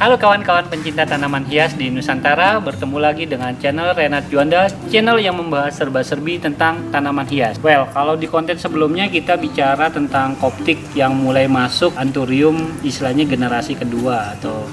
Halo kawan-kawan pencinta tanaman hias di Nusantara, bertemu lagi dengan channel Renat Juanda, channel yang membahas serba-serbi tentang tanaman hias. Well, kalau di konten sebelumnya kita bicara tentang koptik yang mulai masuk anthurium, istilahnya generasi kedua atau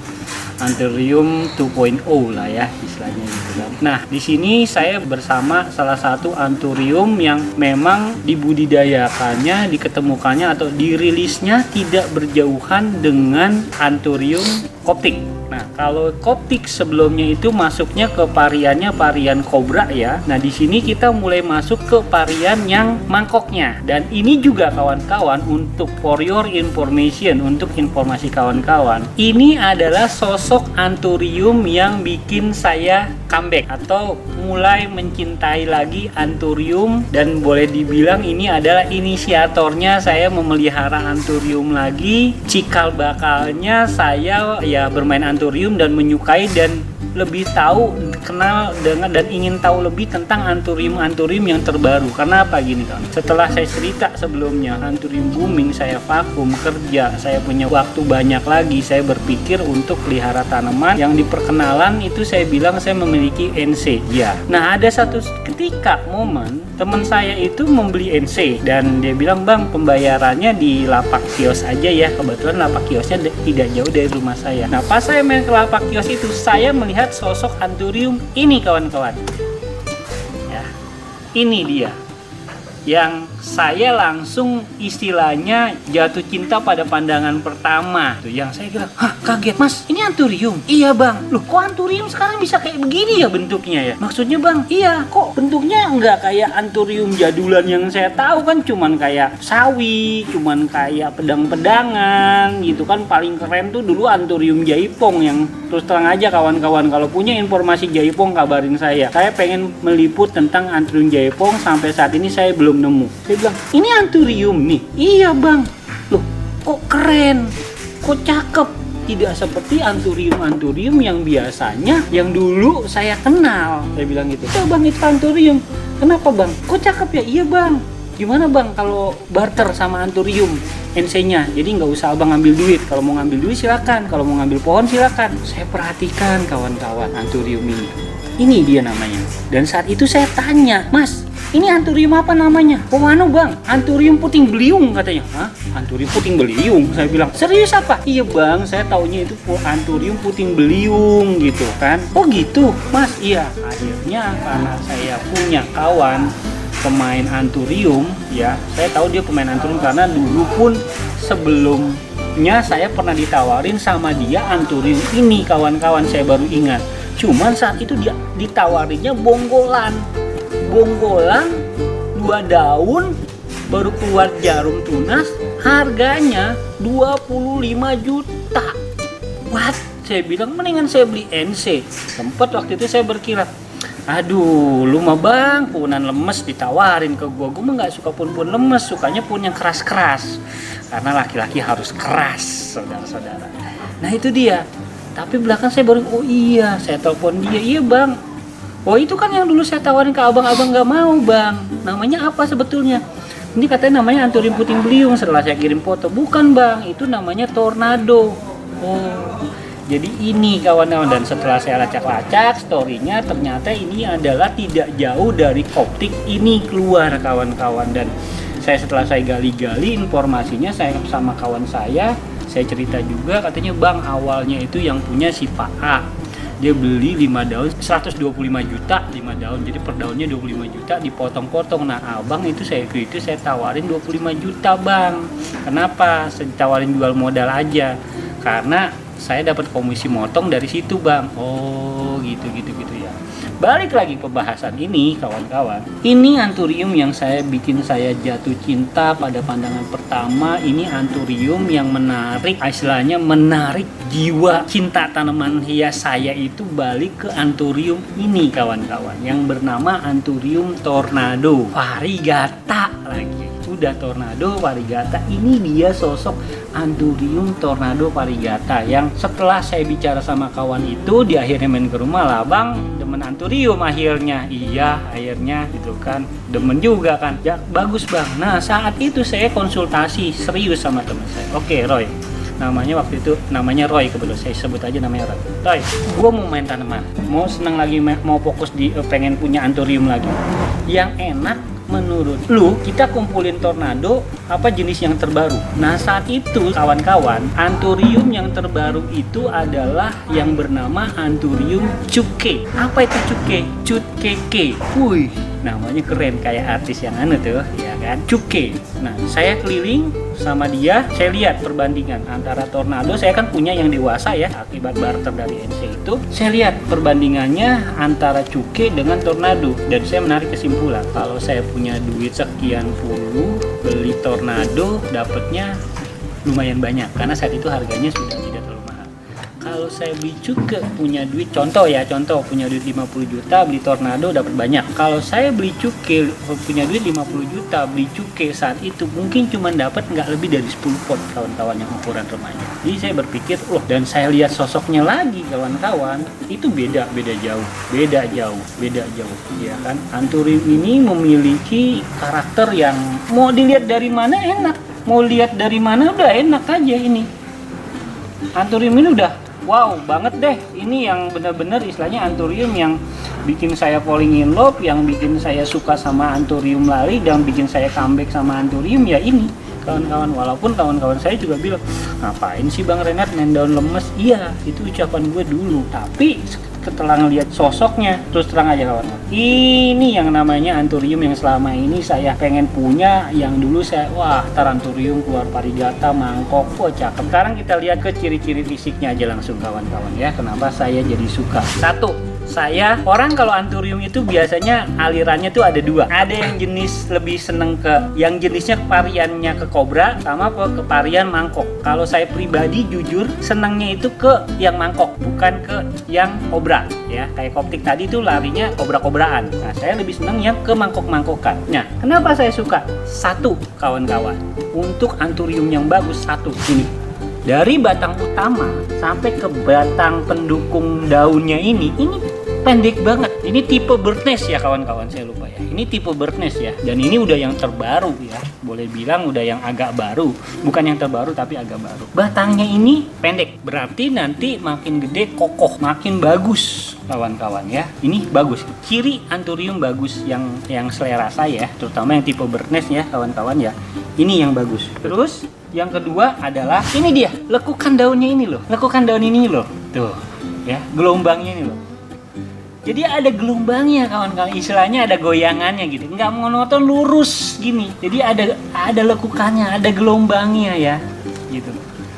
anthurium 2.0 lah ya istilahnya gitu kan. Nah, di sini saya bersama salah satu anthurium yang memang dibudidayakannya, diketemukannya atau dirilisnya tidak berjauhan dengan anthurium koptik. Nah, kalau koptik sebelumnya itu masuknya ke varian kobra ya. Nah, di sini kita mulai masuk ke varian yang mangkoknya. Dan ini juga kawan-kawan untuk for your information, untuk informasi kawan-kawan, ini adalah sosok anthurium yang bikin saya comeback atau mulai mencintai lagi anthurium, dan boleh dibilang ini adalah inisiatornya saya memelihara anthurium lagi. Cikal bakalnya saya ya bermain anthurium dan menyukai dan lebih tahu, kenal dengan dan ingin tahu lebih tentang anthurium yang terbaru. Karena apa gini kan? Setelah saya cerita sebelumnya anthurium booming, saya vakum kerja, saya punya waktu banyak lagi, saya berpikir untuk pelihara tanaman. Yang di perkenalan itu saya bilang saya memiliki NC. Ya. Nah, ada satu ketika momen teman saya itu membeli NC dan dia bilang, "Bang, pembayarannya di lapak kios aja ya." Kebetulan lapak kiosnya tidak jauh dari rumah saya. Nah, pas saya main ke lapak kios itu, saya melihat sosok anthurium ini kawan-kawan ya, ini dia yang saya langsung istilahnya jatuh cinta pada pandangan pertama tuh, yang saya bilang, "Hah, kaget mas, ini anthurium?" "Iya bang." "Loh, kok anthurium sekarang bisa kayak begini ya bentuknya ya?" "Maksudnya bang?" "Iya, kok bentuknya nggak kayak anthurium jadulan yang saya tahu kan, cuman kayak sawi, cuman kayak pedang-pedangan gitu kan. Paling keren tuh dulu anthurium jaipong." Yang terus terang aja kawan-kawan, kalau punya informasi jaipong kabarin saya pengen meliput tentang anthurium jaipong. Sampai saat ini saya belum nemu. Saya bilang, "Ini anthurium nih." "Iya bang." "Loh, kok keren, kok cakep, tidak seperti anthurium yang biasanya yang dulu saya kenal." Saya bilang gitu. "Ya bang, itu anthurium." "Kenapa bang? Kok cakep ya?" "Iya bang." "Gimana bang kalau barter sama anthurium NC-nya? Jadi nggak usah abang ngambil duit. Kalau mau ngambil duit silakan, kalau mau ngambil pohon silakan." Saya perhatikan kawan-kawan anthurium ini. Ini dia namanya. Dan saat itu saya tanya, "Mas, ini anthurium apa namanya?" "Oh anu bang, anthurium puting beliung," katanya. "Hah? Anthurium puting beliung?" Saya bilang, "Serius apa?" "Iya bang, saya taunya itu anthurium puting beliung gitu kan." "Oh gitu mas." "Iya." Akhirnya karena saya punya kawan pemain anthurium ya, saya tahu dia pemain anthurium karena dulu pun sebelumnya saya pernah ditawarin sama dia anthurium ini kawan-kawan. Saya baru ingat, cuman saat itu dia ditawarinnya bonggolan 2 daun, baru keluar jarum tunas, harganya 25 juta. What? Saya bilang mendingan saya beli NC. Sempat waktu itu saya berkira, "Aduh, lu mah bang, punan lemes ditawarin ke gua mah nggak suka pun lemes, sukanya pun yang keras-keras." Karena laki-laki harus keras, saudara-saudara. Nah itu dia. Tapi belakang saya baru, oh iya, saya telepon dia. "Iya bang." "Oh itu kan yang dulu saya tawarin ke abang nggak mau bang. Namanya apa sebetulnya?" "Ini katanya namanya anthurium puting beliung." Setelah saya kirim foto, "Bukan bang, itu namanya tornado." Oh, jadi ini kawan-kawan. Dan setelah saya lacak-lacak storynya, ternyata ini adalah tidak jauh dari koptik ini keluar kawan-kawan. Dan setelah saya gali-gali informasinya, saya sama kawan saya cerita juga, katanya, "Bang, awalnya itu yang punya si Pak A, dia beli 5 daun 125 juta 5 daun, jadi per daunnya 25 juta dipotong-potong. Nah abang itu saya tawarin 25 juta bang." "Kenapa?" "Saya tawarin jual modal aja, karena saya dapat komisi motong dari situ bang." "Oh gitu ya." Balik lagi pembahasan ini kawan-kawan. Ini anthurium yang bikin saya jatuh cinta pada pandangan pertama. Ini anthurium yang menarik, istilahnya menarik jiwa cinta tanaman hias saya itu balik ke anthurium ini kawan-kawan, yang bernama anthurium tornado variegata lagi. Udah tornado variegata, ini dia sosok anthurium tornado variegata yang setelah saya bicara sama kawan itu, di akhirnya main ke rumah lah, "Bang, demen anthurium akhirnya." "Iya, akhirnya gitu kan, demen juga kan." "Ya bagus bang." Nah saat itu saya konsultasi serius sama teman saya. "Oke Roy, namanya waktu itu namanya Roy, kebetulan saya sebut aja namanya Roy. Roy, gue mau main tanaman, mau seneng lagi, mau fokus di pengen punya anthurium lagi. Yang enak menurut lu, kita kumpulin tornado apa jenis yang terbaru. Nah saat itu kawan-kawan, anthurium yang terbaru itu adalah yang bernama anthurium cuke. Apa itu cuke? Cutkeke. Wih, namanya keren kayak artis yang anu tuh, ya kan? Cuke. Nah saya keliling sama dia, saya lihat perbandingan antara tornado. Saya kan punya yang dewasa ya, akibat barter dari NC itu. Saya lihat perbandingannya antara cuke dengan tornado, dan saya menarik kesimpulan kalau saya punya duit sekian puluh, beli tornado dapatnya lumayan banyak karena saat itu harganya sudah tidak terlalu mahal. Kalau saya beli cuke punya duit, contoh punya duit 50 juta, beli tornado dapat banyak. Kalau saya beli cuke punya duit 50 juta, beli cuke saat itu mungkin cuma dapat nggak lebih dari 10 pot kawan-kawan yang ukuran remaja. Jadi saya berpikir, loh, dan saya lihat sosoknya lagi kawan-kawan, itu beda jauh ya kan. Anthurium ini memiliki karakter yang mau dilihat dari mana enak, mau lihat dari mana udah enak aja. Ini anthurium ini udah wow banget deh. Ini yang benar-benar istilahnya anthurium yang bikin saya falling in love, yang bikin saya suka sama anthurium lari, dan bikin saya comeback sama anthurium ya ini kawan-kawan. Walaupun kawan-kawan saya juga bilang, ngapain sih Bang Renat main daun lemes? Iya, itu ucapan gue dulu. Tapi setelah ngelihat sosoknya, terus terang aja kawan-kawan, ini yang namanya anthurium yang selama ini saya pengen punya. Yang dulu saya, wah anthurium keluar parigata, mangkok, wah cakep. Sekarang kita lihat ke ciri-ciri fisiknya aja langsung kawan-kawan ya, kenapa saya jadi suka. Satu, orang kalau anthurium itu biasanya alirannya tuh ada dua. Ada yang jenis lebih seneng ke yang jenisnya variannya ke kobra, sama ke varian mangkok. Kalau saya pribadi jujur senengnya itu ke yang mangkok, bukan ke yang kobra ya. Kayak Coptic tadi tuh larinya kobra-kobraan. Nah saya lebih seneng yang ke mangkok-mangkokan. Nah kenapa saya suka? Satu kawan-kawan, untuk anthurium yang bagus, satu ini, dari batang utama sampai ke batang pendukung daunnya ini pendek banget. Ini tipe bird nest ya kawan-kawan, saya lupa ya. Ini tipe bird nest ya. Dan ini udah yang terbaru ya. Boleh bilang udah yang agak baru. Bukan yang terbaru tapi agak baru. Batangnya ini pendek. Berarti nanti makin gede kokoh, makin bagus kawan-kawan ya. Ini bagus. Ciri anthurium bagus yang selera saya, terutama yang tipe bird nest ya kawan-kawan ya. Ini yang bagus. Terus yang kedua adalah ini dia, lekukan daunnya ini loh. Lekukan daun ini loh. Tuh ya, gelombangnya ini loh. Jadi ada gelombangnya kawan-kawan, istilahnya ada goyangannya gitu, nggak monoton lurus gini. Jadi ada lekukannya, ada gelombangnya ya, gitu.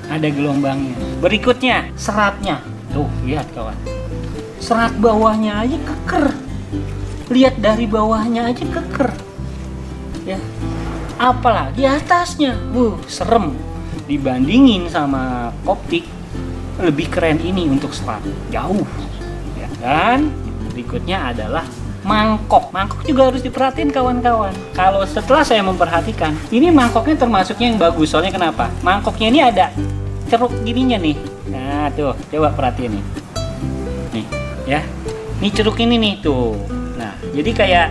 Ada gelombangnya. Berikutnya seratnya, tuh lihat kawan, serat bawahnya aja keker. Lihat dari bawahnya aja keker, ya. Apalagi atasnya, serem. Dibandingin sama Coptic, lebih keren ini untuk serat, jauh. Ya kan? Berikutnya adalah mangkok. Mangkok juga harus diperhatiin kawan-kawan. Kalau setelah saya memperhatikan, ini mangkoknya termasuknya yang bagus. Soalnya kenapa? Mangkoknya ini ada ceruk gininya nih. Nah tuh, coba perhatiin nih. Nih ya, ini ceruk ini nih tuh. Nah jadi kayak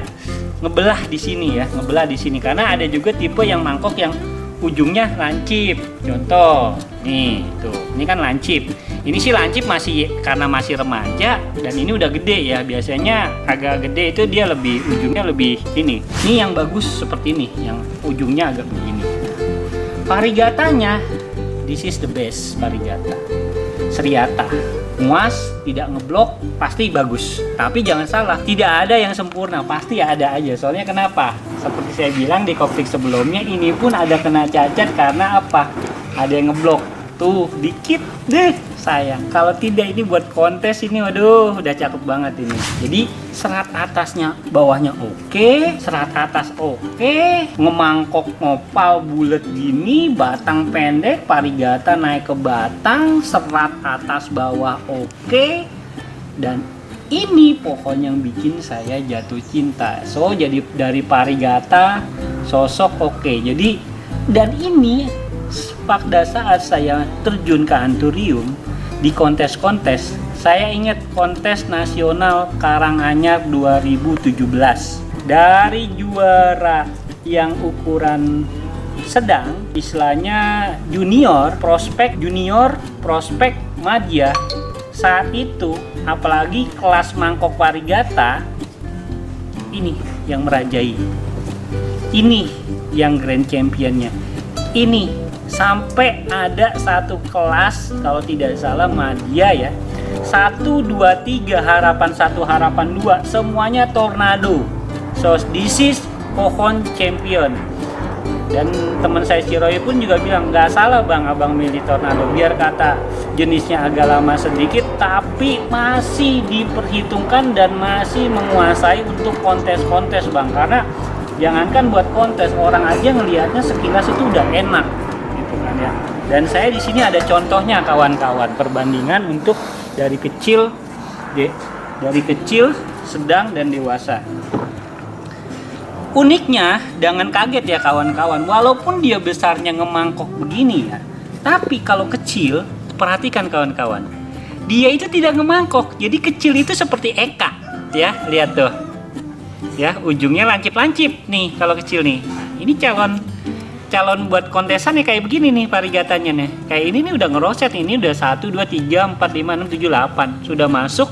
ngebelah di sini ya, ngebelah di sini. Karena ada juga tipe yang mangkok yang ujungnya lancip. Contoh, nih tuh, ini kan lancip. Ini sih lancip karena masih remaja, dan ini udah gede ya. Biasanya agak gede itu dia ujungnya lebih ini. Ini yang bagus seperti ini, yang ujungnya agak begini. Varigatanya, this is the best varigata. Seriata, muas, tidak ngeblok, pasti bagus. Tapi jangan salah, tidak ada yang sempurna, pasti ada aja. Soalnya kenapa? Seperti saya bilang di Coptic sebelumnya, ini pun ada kena cacat karena apa? Ada yang ngeblok. Tuh, dikit deh, sayang. Kalau tidak ini buat kontes ini, waduh, udah cakep banget ini. Jadi serat atasnya, bawahnya oke, serat atas oke, ngemangkok ngopal bulat gini, batang pendek, parigata naik ke batang, serat atas bawah oke, dan ini pohon yang bikin saya jatuh cinta. So jadi dari parigata sosok oke. Jadi dan ini pada saat saya terjun ke anthurium di kontes-kontes, saya ingat kontes nasional Karanganyar 2017. Dari juara yang ukuran sedang, istilahnya junior, prospek, madya, saat itu apalagi kelas mangkok varigata ini yang merajai, ini yang grand championnya, ini sampai ada satu kelas kalau tidak salah madya ya, 1, 2, 3 harapan 1 harapan 2 semuanya tornado. So this is pohon champion. Dan teman saya si Roy pun juga bilang, nggak salah bang abang milih tornado, biar kata jenisnya agak lama sedikit tapi masih diperhitungkan dan masih menguasai untuk kontes-kontes bang. Karena jangankan buat kontes, orang aja ngelihatnya sekilas itu udah enak gitu kan ya. Dan saya di sini ada contohnya kawan-kawan, perbandingan untuk dari kecil, sedang dan dewasa. Uniknya, jangan kaget ya kawan-kawan, walaupun dia besarnya ngemangkok begini ya, tapi kalau kecil, perhatikan kawan-kawan, dia itu tidak ngemangkok, jadi kecil itu seperti Eka, ya, lihat tuh, ya, ujungnya lancip-lancip nih kalau kecil nih. Ini calon buat kontesan ya kayak begini nih varigatanya nih, kayak ini nih udah ngeroset, ini udah 1, 2, 3, 4, 5, 6, 7, 8, sudah masuk.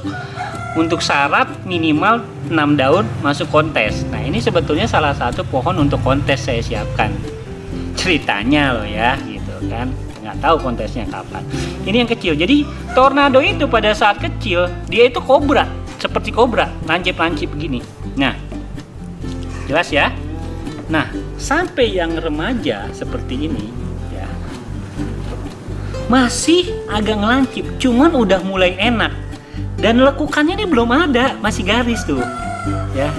Untuk syarat minimal 6 daun masuk kontes. Nah ini sebetulnya salah satu pohon untuk kontes saya siapkan. Ceritanya loh ya gitu kan. Nggak tahu kontesnya kapan. Ini yang kecil. Jadi tornado itu pada saat kecil dia itu kobra. Seperti kobra. Lancip-lancip begini. Nah jelas ya. Nah sampai yang remaja seperti ini ya, masih agak ngelancip. Cuman udah mulai enak. Dan lekukannya ini belum ada, masih garis tuh, ya.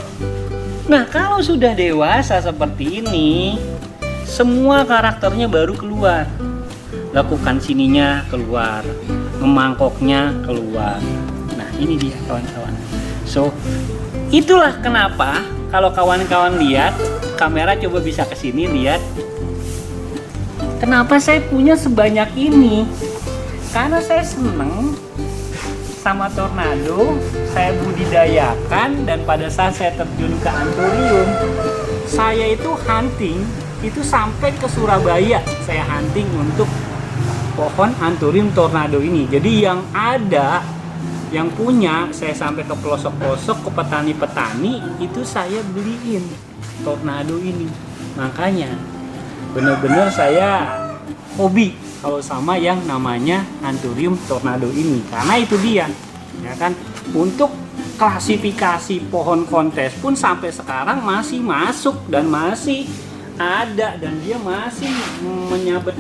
Nah, kalau sudah dewasa seperti ini, semua karakternya baru keluar. Lekukan sininya keluar, memangkoknya keluar. Nah, ini dia kawan-kawan. So, itulah kenapa kalau kawan-kawan lihat, kamera coba bisa ke sini lihat. Kenapa saya punya sebanyak ini? Karena saya seneng sama tornado, saya budidayakan, dan pada saat saya terjun ke anthurium, saya itu hunting, itu sampai ke Surabaya, saya hunting untuk pohon anthurium tornado ini. Jadi yang ada, yang punya, saya sampai ke pelosok-pelosok, ke petani-petani, itu saya beliin tornado ini. Makanya, bener-bener saya hobi kalau sama yang namanya anthurium tornado ini, karena itu dia ya kan. Untuk klasifikasi pohon kontes pun sampai sekarang masih masuk dan masih ada, dan dia masih menyabet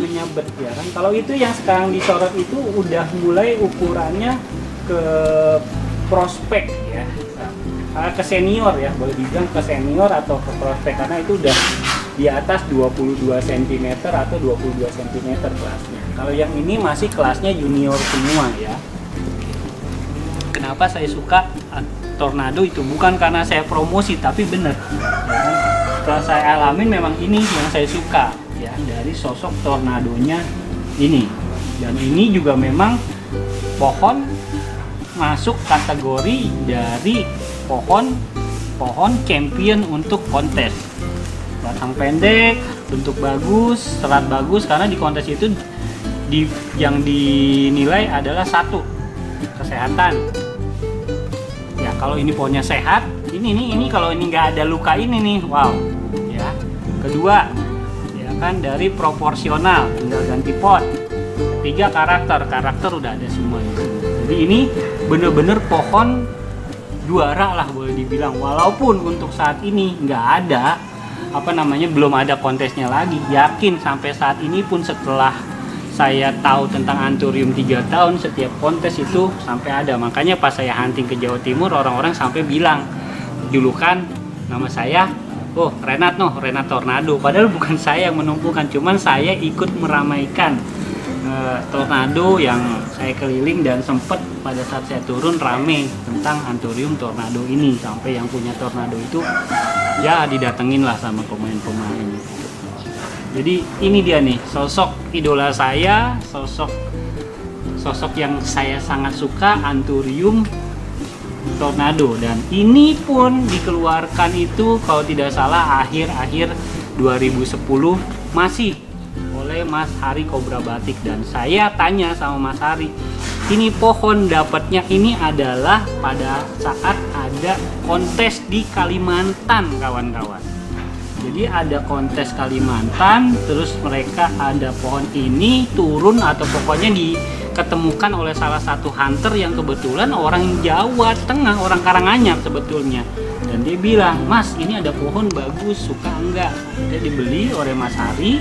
ya kan. Kalau itu yang sekarang disorot itu udah mulai ukurannya ke prospek ya, ke senior ya, boleh dibilang ke senior atau ke prospek, karena itu udah di atas 22 cm atau 22 cm kelasnya. Kalau yang ini masih kelasnya junior semua ya. Kenapa saya suka tornado itu? Bukan karena saya promosi, tapi bener ya. Setelah saya alamin memang ini yang saya suka ya, dari sosok tornadonya ini. Dan ini juga memang pohon masuk kategori dari pohon champion untuk kontes. Batang pendek, bentuk bagus, serat bagus, karena di kontes itu yang dinilai adalah 1, kesehatan. Ya kalau ini pohonnya sehat, ini kalau ini nggak ada luka ini nih, wow. Ya. Kedua, ya kan dari proporsional, tinggal ganti pot. Ketiga karakter udah ada semua. Jadi ini bener-bener pohon juara lah boleh dibilang, walaupun untuk saat ini nggak ada belum ada kontesnya lagi. Yakin sampai saat ini pun setelah saya tahu tentang anthurium 3 tahun, setiap kontes itu sampai ada. Makanya pas saya hunting ke Jawa Timur, orang-orang sampai bilang julukan nama saya, oh Renat Tornado. Padahal bukan saya yang menumpukan, cuman saya ikut meramaikan tornado yang saya keliling, dan sempat pada saat saya turun rame tentang anthurium tornado ini, sampai yang punya tornado itu ya didatengin lah sama pemain-pemain gitu. Jadi ini dia nih sosok idola saya, sosok yang saya sangat suka, anthurium tornado. Dan ini pun dikeluarkan itu kalau tidak salah akhir 2010 masih oleh Mas Hari Cobra Batik. Dan saya tanya sama Mas Hari, ini pohon dapatnya ini adalah pada saat ada kontes di Kalimantan, kawan-kawan. Jadi ada kontes Kalimantan, terus mereka ada pohon ini turun atau pokoknya diketemukan oleh salah satu hunter yang kebetulan orang Jawa Tengah, orang Karanganyar sebetulnya. Dan dia bilang, Mas ini ada pohon bagus, suka enggak? Dia dibeli oleh Mas Hari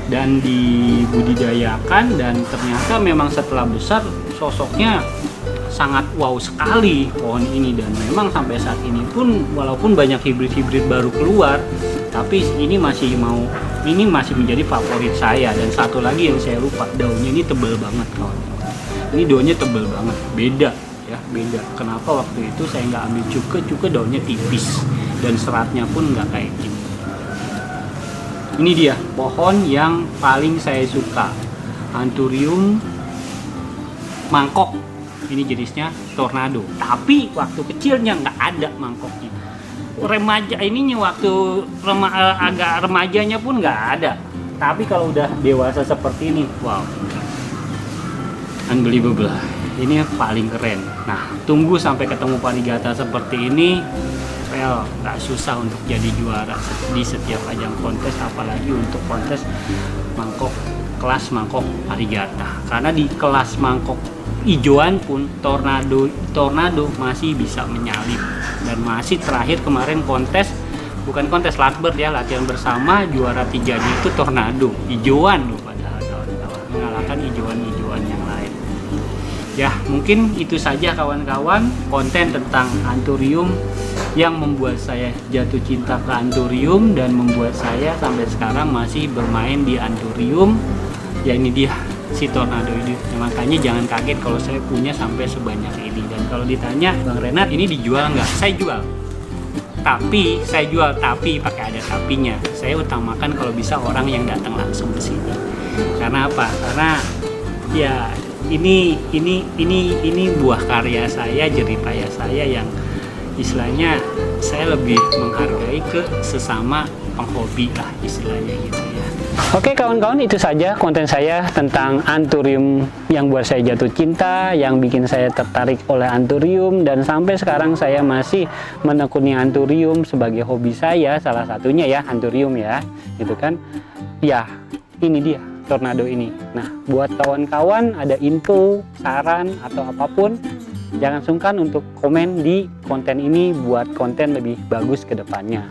dan dibudidayakan, dan ternyata memang setelah besar sosoknya sangat wow sekali pohon ini. Dan memang sampai saat ini pun walaupun banyak hibrid-hibrid baru keluar, tapi ini masih menjadi favorit saya. Dan satu lagi yang saya lupa, daunnya ini tebal banget kawan. Ini daunnya tebal banget, beda ya, beda. Kenapa waktu itu saya nggak ambil cuke daunnya tipis dan seratnya pun nggak kayak gini. Ini dia pohon yang paling saya suka, Anthurium mangkok. Ini jenisnya tornado, tapi waktu kecilnya nggak ada mangkoknya. Remaja ininya waktu agak remajanya pun nggak ada, tapi kalau udah dewasa seperti ini, wow, unbelievable. Ini paling keren. Nah, tunggu sampai ketemu Parigata seperti ini. Well, nggak susah untuk jadi juara di setiap ajang kontes, apalagi untuk kontes mangkok, kelas mangkok Parigata. Karena di kelas mangkok hijauan pun tornado masih bisa menyalip. Dan masih terakhir kemarin bukan kontes Latbird ya, latihan bersama, juara 3-nya itu tornado hijauan loh, padahal kawan-kawan mengalahkan hijauan yang lain. Ya, mungkin itu saja kawan-kawan konten tentang Anthurium yang membuat saya jatuh cinta ke Anthurium dan membuat saya sampai sekarang masih bermain di Anthurium. Ya, ini dia si tornado ini. Makanya jangan kaget kalau saya punya sampai sebanyak ini. Dan kalau ditanya, Bang Renat ini dijual nggak? Saya jual. Tapi pakai ada tapinya. Saya utamakan kalau bisa orang yang datang langsung ke sini. Karena apa? Karena ya ini buah karya saya, jerih payah saya yang istilahnya saya lebih menghargai ke sesama penghobi lah istilahnya gitu ya. Oke kawan-kawan, itu saja konten saya tentang Anthurium yang buat saya jatuh cinta, yang bikin saya tertarik oleh Anthurium, dan sampai sekarang saya masih menekuni Anthurium sebagai hobi saya, salah satunya ya Anthurium ya, gitu kan. Ya, ini dia tornado ini. Nah, buat kawan-kawan ada info, saran atau apapun, jangan sungkan untuk komen di konten ini buat konten lebih bagus ke depannya.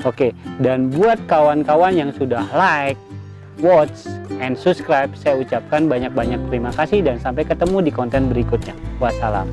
Oke, dan buat kawan-kawan yang sudah like, watch, and subscribe, saya ucapkan banyak-banyak terima kasih dan sampai ketemu di konten berikutnya. Wassalam.